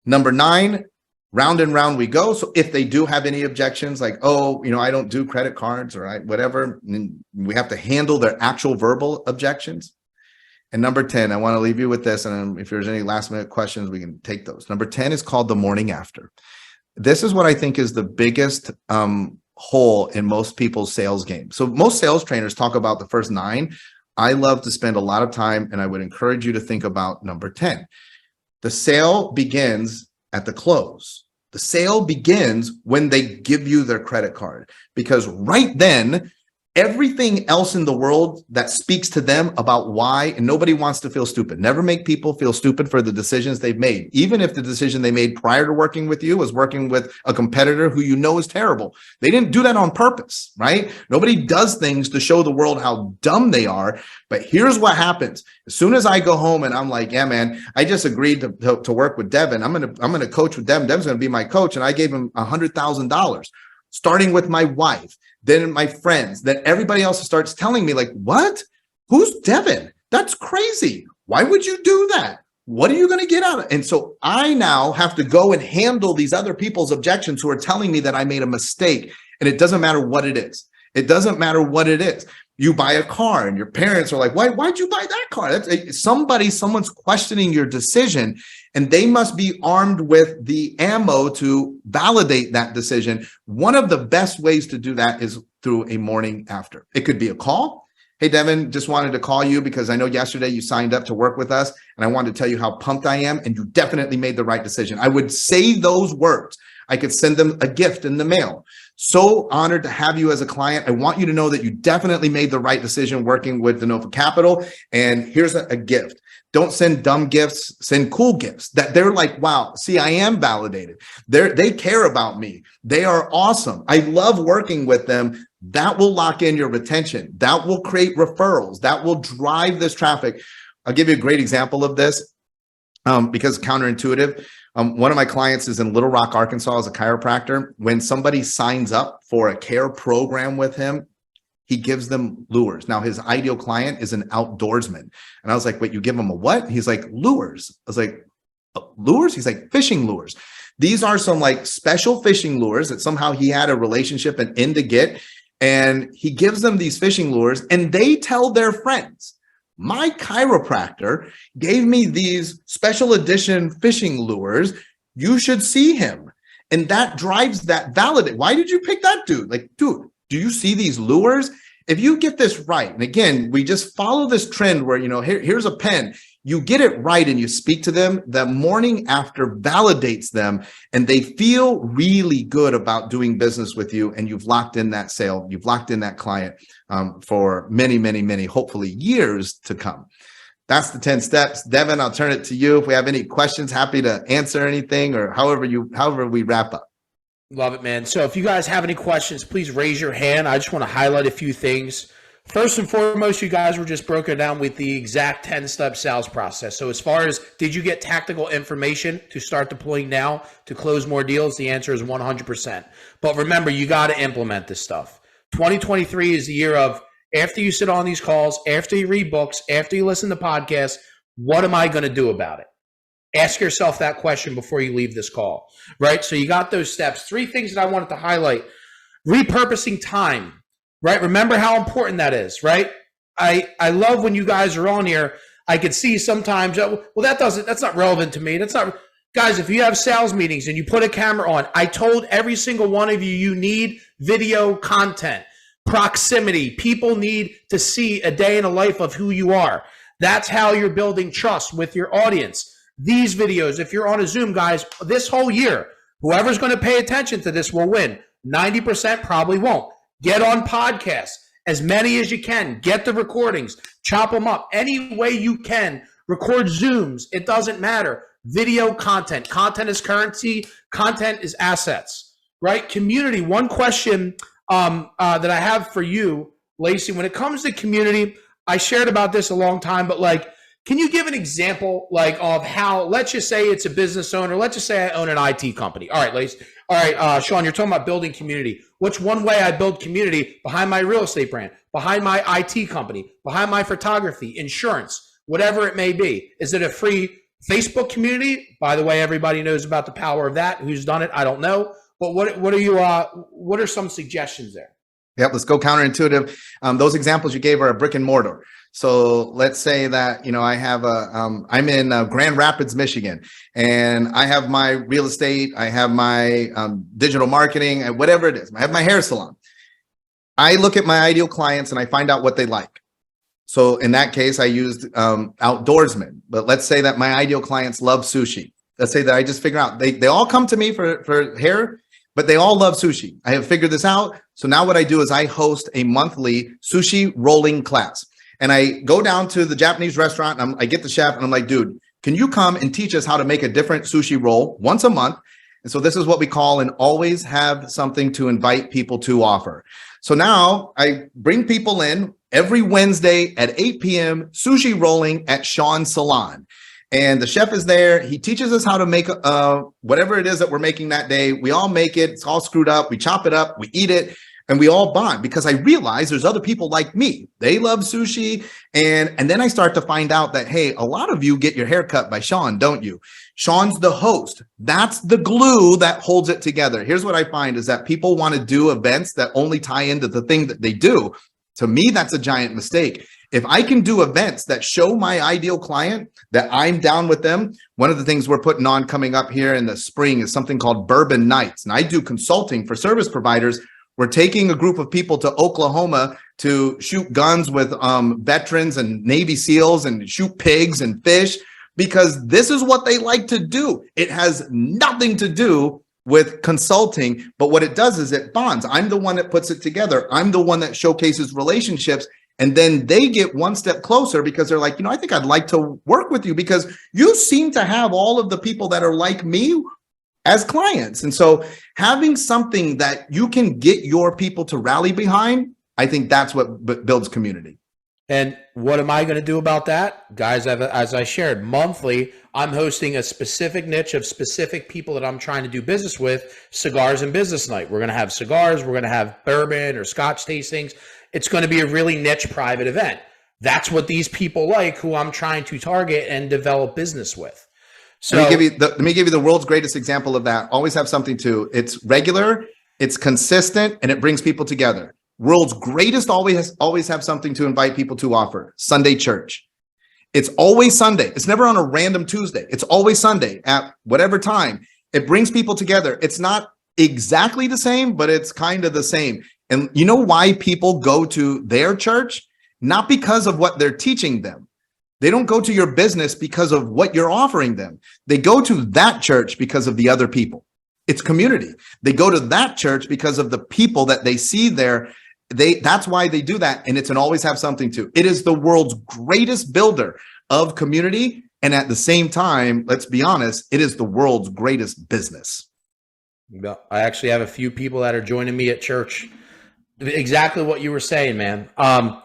Number 9, round and round we go. So if they do have any objections, like, oh, I don't do credit cards, or whatever, we have to handle their actual verbal objections. And number 10, I want to leave you with this. And if there's any last minute questions, we can take those. Number 10 is called the morning after. This is what I think is the biggest hole in most people's sales game. So most sales trainers talk about the first 9. I love to spend a lot of time, and I would encourage you to think about number 10. The sale begins at the close. The sale begins when they give you their credit card, because right then, everything else in the world that speaks to them about why, and nobody wants to feel stupid. Never make people feel stupid for the decisions they've made. Even if the decision they made prior to working with you was working with a competitor who you know is terrible. They didn't do that on purpose, right? Nobody does things to show the world how dumb they are. But here's what happens. As soon as I go home and I'm like, yeah, man, I just agreed to work with Devin. I'm gonna coach with Devin. Devin's gonna be my coach. And I gave him $100,000, starting with my wife. Then my friends, then everybody else starts telling me like, what? Who's Devin? That's crazy. Why would you do that? What are you going to get out of it? And so I now have to go and handle these other people's objections who are telling me that I made a mistake. And it doesn't matter what it is. It doesn't matter what it is. You buy a car and your parents are like, why'd you buy that car? Someone's questioning your decision, and they must be armed with the ammo to validate that decision. One of the best ways to do that is through a morning after. It could be a call. Hey, Devin, just wanted to call you because I know yesterday you signed up to work with us, and I wanted to tell you how pumped I am, and you definitely made the right decision. I would say those words. I could send them a gift in the mail. So honored to have you as a client. I want you to know that you definitely made the right decision working with DiNofa Capital. And here's a gift. Don't send dumb gifts, send cool gifts that they're like, wow, see, I am validated. They care about me. They are awesome. I love working with them. That will lock in your retention. That will create referrals. That will drive this traffic. I'll give you a great example of this because counterintuitive. One of my clients is in Little Rock, Arkansas, as a chiropractor. When somebody signs up for a care program with him, he gives them lures. Now, his ideal client is an outdoorsman. And I was like, wait, you give him a what? He's like, lures. I was like, lures? He's like, fishing lures. These are some like special fishing lures that somehow he had a relationship and in to get. And he gives them these fishing lures, and they tell their friends. My chiropractor gave me these special edition fishing lures. You should see him. And that drives that validate. Why did you pick that dude? Like, dude, do you see these lures? If you get this right, and again, we just follow this trend where, here's a pen. You get it right and you speak to them, the morning after validates them, and they feel really good about doing business with you, and you've locked in that sale, you've locked in that client for many, many, many, hopefully years to come. That's the 10 steps. Devin, I'll turn it to you. If we have any questions, happy to answer anything, or however we wrap up. Love it, man. So if you guys have any questions, please raise your hand. I just want to highlight a few things. First and foremost, you guys were just broken down with the exact 10-step sales process. So as far as did you get tactical information to start deploying now to close more deals, the answer is 100%. But remember, you got to implement this stuff. 2023 is the year of after you sit on these calls, after you read books, after you listen to podcasts, what am I going to do about it? Ask yourself that question before you leave this call, right? So you got those steps. 3 things that I wanted to highlight. Repurposing time. Right? Remember how important that is, right? I love when you guys are on here. I could see sometimes, well, that's not relevant to me. That's not, guys, if you have sales meetings and you put a camera on, I told every single one of you, you need video content, proximity. People need to see a day in the life of who you are. That's how you're building trust with your audience. These videos, if you're on a Zoom, guys, this whole year, whoever's going to pay attention to this will win. 90% probably won't. Get on podcasts, as many as you can. Get the recordings, chop them up any way you can. Record Zooms. It doesn't matter. Video content. Content is currency. Content is assets, right? Community. One question that I have for you, Lacey, when it comes to community, I shared about this a long time, but can you give an example of how, let's just say it's a business owner. Let's just say I own an IT company. All right, Lacey. All right, Shawn, you're talking about building community. What's one way I build community behind my real estate brand, behind my IT company, behind my photography, insurance, whatever it may be? Is it a free Facebook community? By the way, everybody knows about the power of that. Who's done it? I don't know. But what are some suggestions there? Yep, let's go counterintuitive. Those examples you gave are a brick and mortar. So let's say that, I have I'm in Grand Rapids, Michigan, and I have my real estate, I have my digital marketing, and whatever it is. I have my hair salon. I look at my ideal clients and I find out what they like. So in that case, I used outdoorsmen. But let's say that my ideal clients love sushi. Let's say that I just figure out they all come to me for hair, but they all love sushi. I have figured this out. So now what I do is I host a monthly sushi rolling class. And I go down to the Japanese restaurant and I get the chef and I'm like, dude, can you come and teach us how to make a different sushi roll once a month? And so this is what we call an always have something to invite people to offer. So now I bring people in every Wednesday at 8 p.m. sushi rolling at Shawn's Salon. And the chef is there. He teaches us how to make whatever it is that we're making that day. We all make it. It's all screwed up. We chop it up. We eat it. And we all bond because I realize there's other people like me. They love sushi. And then I start to find out that, hey, a lot of you get your hair cut by Shawn, don't you? Shawn's the host. That's the glue that holds it together. Here's what I find is that people want to do events that only tie into the thing that they do. To me, that's a giant mistake. If I can do events that show my ideal client that I'm down with them, one of the things we're putting on coming up here in the spring is something called Bourbon Nights. And I do consulting for service providers. We're taking a group of people to Oklahoma to shoot guns with veterans and Navy SEALs and shoot pigs and fish because this is what they like to do. It has nothing to do with consulting, but what it does is it bonds. I'm the one that puts it together. I'm the one that showcases relationships. And then they get one step closer because they're like, I think I'd like to work with you because you seem to have all of the people that are like me as clients. And so having something that you can get your people to rally behind, I think that's what builds community. And what am I going to do about that? Guys, as I shared, monthly, I'm hosting a specific niche of specific people that I'm trying to do business with, cigars and business night. We're going to have cigars. We're going to have bourbon or scotch tastings. It's going to be a really niche private event. That's what these people like who I'm trying to target and develop business with. So let me give you the world's greatest example of that. Always have something to. It's regular, it's consistent, and it brings people together. World's greatest always have something to invite people to offer. Sunday church. It's always Sunday. It's never on a random Tuesday. It's always Sunday at whatever time. It brings people together. It's not exactly the same, but it's kind of the same. And you know why people go to their church? Not because of what they're teaching them. They don't go to your business because of what you're offering them. They go to that church because of the other people. It's community. They go to that church because of the people that they see there. That's why they do that. And it's an always have something to. It is the world's greatest builder of community. And at the same time, let's be honest, it is the world's greatest business. I actually have a few people that are joining me at church. Exactly what you were saying, man. All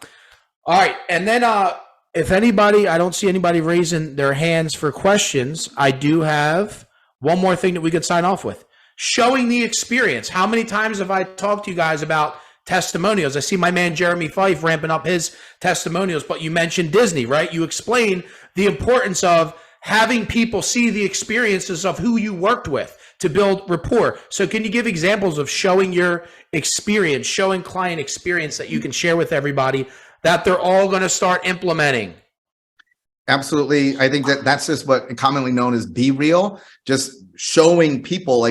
right. And then if anybody, I don't see anybody raising their hands for questions. I do have one more thing that we could sign off with. Showing the experience. How many times have I talked to you guys about testimonials? I see my man Jeremy Fife ramping up his testimonials, but you mentioned Disney, right? You explain the importance of having people see the experiences of who you worked with to build rapport. So can you give examples of showing your experience, showing client experience that you can share with everybody that they're all going to start implementing? Absolutely. I think that's just what commonly known as be real, just showing people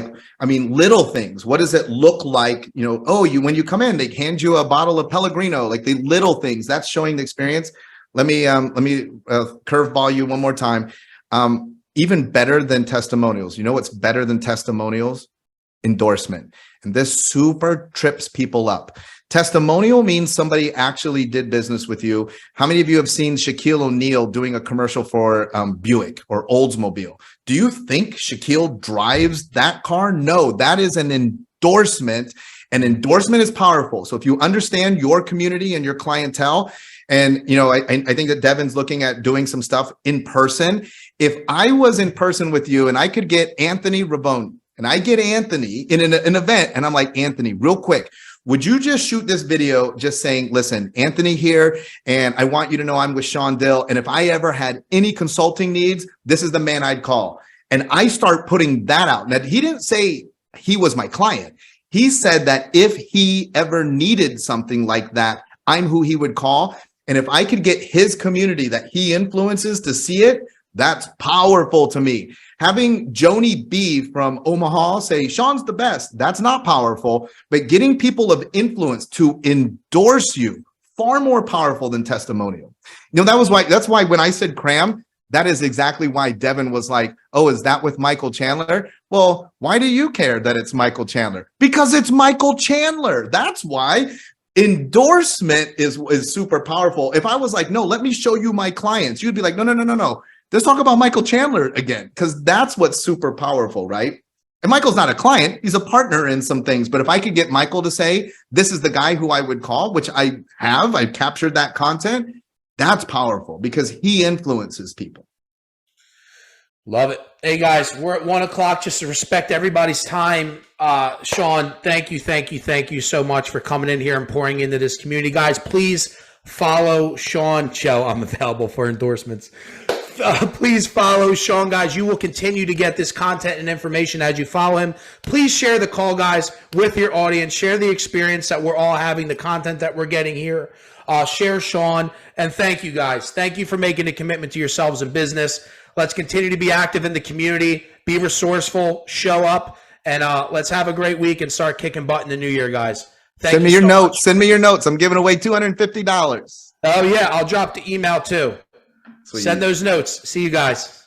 little things. What does it look like? When you come in, they hand you a bottle of Pellegrino, like the little things. That's showing the experience. Let me curveball you one more time. Even better than testimonials. You know what's better than testimonials? Endorsement. And this super trips people up. Testimonial means somebody actually did business with you. How many of you have seen Shaquille O'Neal doing a commercial for Buick or Oldsmobile? Do you think Shaquille drives that car? No, that is an endorsement. An endorsement is powerful. So if you understand your community and your clientele, and I think that Devin's looking at doing some stuff in person. If I was in person with you and I could get Anthony Rabone, and I get Anthony in an event, and I'm like, Anthony, real quick, would you just shoot this video just saying, listen, Anthony here, and I want you to know I'm with Shawn Dill, and if I ever had any consulting needs, this is the man I'd call. And I start putting that out. Now, he didn't say he was my client. He said that if he ever needed something like that, I'm who he would call. And if I could get his community that he influences to see it, that's powerful to me. Having Joni B from Omaha say Shawn's the best, that's not powerful. But getting people of influence to endorse you, far more powerful than testimonial. That's why when I said cram, that is exactly why Devin was like, oh, is that with Michael Chandler? Well, why do you care that it's Michael Chandler? Because it's Michael Chandler. That's why. Endorsement is super powerful. If I was like, no, let me show you my clients, you'd be like, no. Let's talk about Michael Chandler again, because that's what's super powerful, right? And Michael's not a client, he's a partner in some things. But if I could get Michael to say, this is the guy who I would call, which I've captured that content, that's powerful because he influences people. Love it. Hey guys, we're at 1:00. Just to respect everybody's time. Shawn, thank you so much for coming in here and pouring into this community. Guys, please follow Shawn. Joe, I'm available for endorsements. Please follow Shawn, guys. You will continue to get this content and information as you follow him. Please share the call, guys, with your audience. Share the experience that we're all having, the content that we're getting here. Share Shawn. And thank you, guys. Thank you for making a commitment to yourselves in business. Let's continue to be active in the community, be resourceful, show up, and let's have a great week and start kicking butt in the new year, guys. Send me your notes. Send me your notes. I'm giving away $250. Oh, yeah. I'll drop the email, too. Sweet. Send those notes. See you guys.